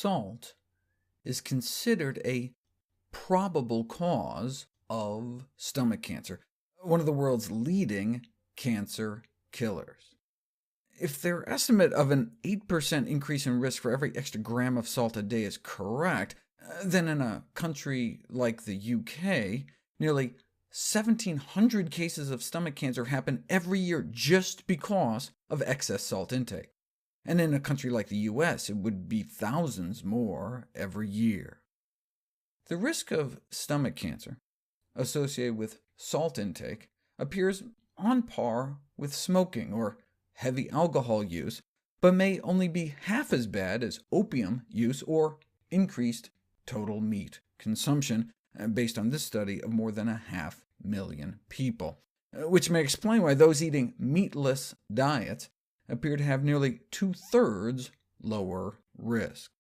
salt is considered a probable cause of stomach cancer, one of the world's leading cancer killers. If their estimate of an 8% increase in risk for every extra gram of salt a day is correct, then in a country like the UK, nearly 1,700 cases of stomach cancer happen every year just because of excess salt intake. And in a country like the US, it would be thousands more every year. The risk of stomach cancer associated with salt intake appears on par with smoking or heavy alcohol use, but may only be half as bad as opium use or increased total meat consumption, based on this study of more than 500,000 people, which may explain why those eating meatless diets appear to have nearly 2/3 lower risk.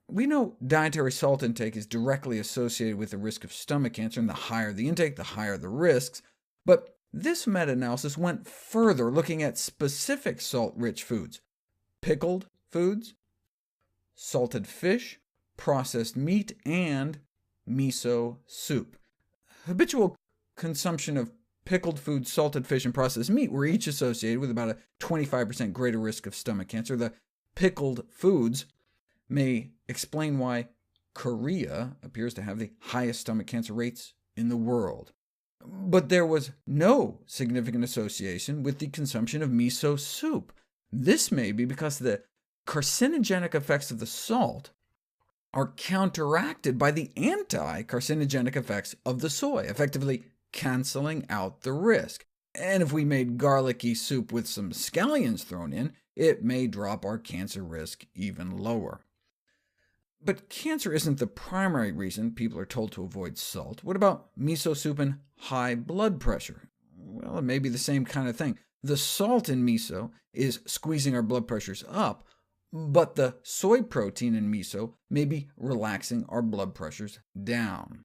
We know dietary salt intake is directly associated with the risk of stomach cancer, and the higher the intake, the higher the risks, but this meta-analysis went further, looking at specific salt-rich foods: pickled foods, salted fish, processed meat, and miso soup. Habitual consumption of pickled foods, salted fish, and processed meat were each associated with about a 25% greater risk of stomach cancer. The pickled foods may explain why Korea appears to have the highest stomach cancer rates in the world. But there was no significant association with the consumption of miso soup. This may be because the carcinogenic effects of the salt are counteracted by the anti-carcinogenic effects of the soy, effectively canceling out the risk. And if we made garlicky soup with some scallions thrown in, it may drop our cancer risk even lower. But cancer isn't the primary reason people are told to avoid salt. What about miso soup and high blood pressure? Well, it may be the same kind of thing. The salt in miso is squeezing our blood pressures up, but the soy protein in miso may be relaxing our blood pressures down.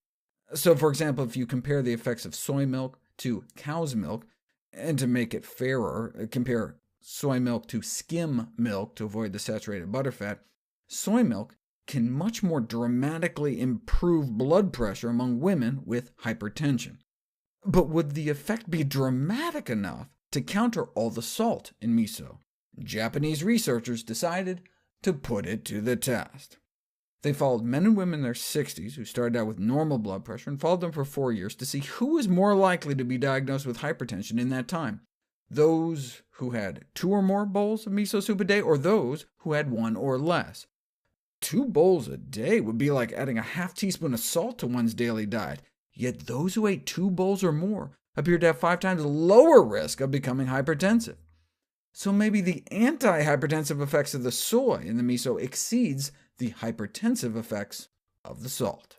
So, for example, if you compare the effects of soy milk to cow's milk, and to make it fairer, compare soy milk to skim milk to avoid the saturated butterfat, soy milk can much more dramatically improve blood pressure among women with hypertension. But would the effect be dramatic enough to counter all the salt in miso? Japanese researchers decided to put it to the test. They followed men and women in their 60s who started out with normal blood pressure, and followed them for 4 years to see who was more likely to be diagnosed with hypertension in that time: those who had 2 or more bowls of miso soup a day, or those who had 1 or less. 2 bowls a day would be like adding a half teaspoon of salt to one's daily diet, yet those who ate 2 bowls or more appeared to have 5 times lower risk of becoming hypertensive. So maybe the anti-hypertensive effects of the soy in the miso exceeds the hypertensive effects of the salt.